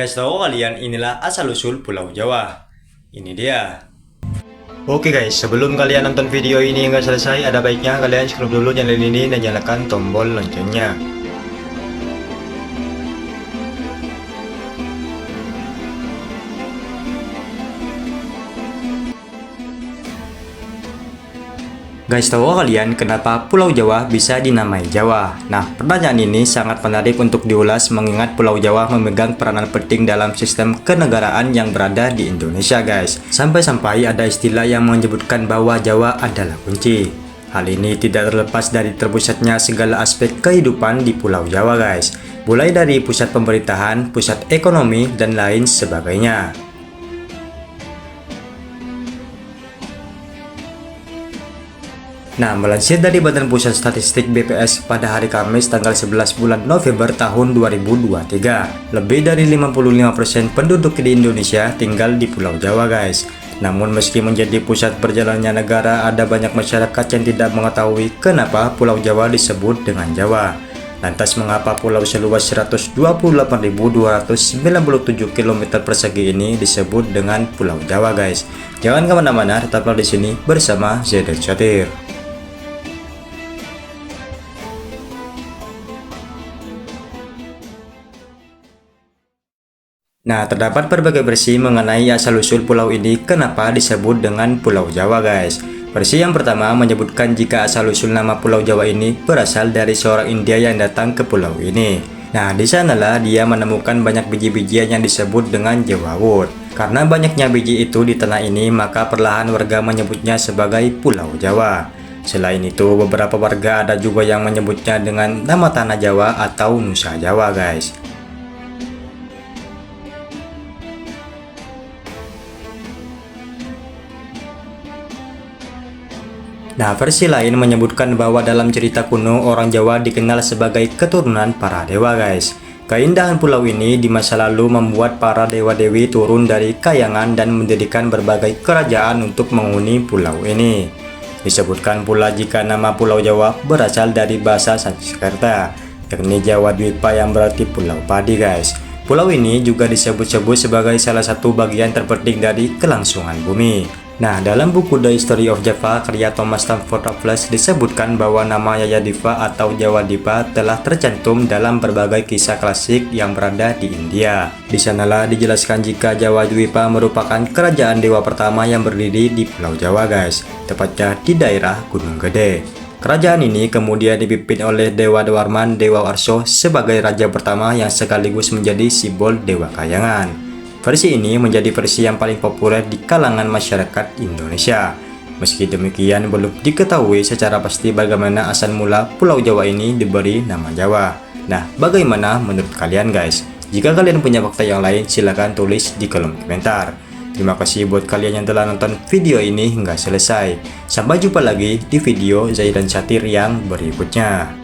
Guys, tahu kalian inilah asal-usul Pulau Jawa. Ini dia. Oke guys, sebelum kalian nonton video ini hingga selesai, ada baiknya kalian subscribe dulu channel ini dan nyalakan tombol loncengnya. Guys, tahu kalian kenapa Pulau Jawa bisa dinamai Jawa? Nah, pertanyaan ini sangat menarik untuk diulas mengingat Pulau Jawa memegang peranan penting dalam sistem kenegaraan yang berada di Indonesia, guys. Sampai-sampai ada istilah yang menyebutkan bahwa Jawa adalah kunci. Hal ini tidak terlepas dari terpusatnya segala aspek kehidupan di Pulau Jawa, guys. Mulai dari pusat pemerintahan, pusat ekonomi, dan lain sebagainya. Nah, melansir dari Badan Pusat Statistik BPS pada hari Kamis tanggal 11 bulan November tahun 2023, lebih dari 55% penduduk di Indonesia tinggal di Pulau Jawa, guys. Namun meski menjadi pusat perjalanannya negara, ada banyak masyarakat yang tidak mengetahui kenapa Pulau Jawa disebut dengan Jawa. Lantas mengapa pulau seluas 128.297 km persegi ini disebut dengan Pulau Jawa, guys? Jangan kemana-mana, tetaplah di sini bersama Zaidan Syahrir. Nah, terdapat berbagai versi mengenai asal-usul pulau ini kenapa disebut dengan Pulau Jawa, guys. Versi yang pertama menyebutkan jika asal-usul nama Pulau Jawa ini berasal dari seorang India yang datang ke pulau ini. Nah, di sanalah dia menemukan banyak biji-bijian yang disebut dengan Jawawut. Karena banyaknya biji itu di tanah ini, maka perlahan warga menyebutnya sebagai Pulau Jawa. Selain itu, beberapa warga ada juga yang menyebutnya dengan nama Tanah Jawa atau Nusa Jawa, guys. Nah, versi lain menyebutkan bahwa dalam cerita kuno, orang Jawa dikenal sebagai keturunan para dewa, guys. Keindahan pulau ini di masa lalu membuat para dewa-dewi turun dari kayangan dan mendirikan berbagai kerajaan untuk menghuni pulau ini. Disebutkan pula jika nama Pulau Jawa berasal dari bahasa Sanskerta, yakni Jawa Dwipa yang berarti Pulau Padi, guys. Pulau ini juga disebut-sebut sebagai salah satu bagian terpenting dari kelangsungan bumi. Nah, dalam buku The History of Java karya Thomas Stamford Raffles disebutkan bahwa nama Yayadipa atau Jawa Dipa telah tercantum dalam berbagai kisah klasik yang berada di India. Di sanalah dijelaskan jika Jawa Dwipa merupakan kerajaan dewa pertama yang berdiri di Pulau Jawa, guys, tepatnya di daerah Gunung Gede. Kerajaan ini kemudian dipimpin oleh Dewa Dewarman Dewa Arso sebagai raja pertama yang sekaligus menjadi simbol Dewa Kayangan. Versi ini menjadi versi yang paling populer di kalangan masyarakat Indonesia. Meski demikian, belum diketahui secara pasti bagaimana asal mula Pulau Jawa ini diberi nama Jawa. Nah, bagaimana menurut kalian, guys? Jika kalian punya fakta yang lain, silahkan tulis di kolom komentar. Terima kasih buat kalian yang telah nonton video ini hingga selesai. Sampai jumpa lagi di video Zaidan Syahrir yang berikutnya.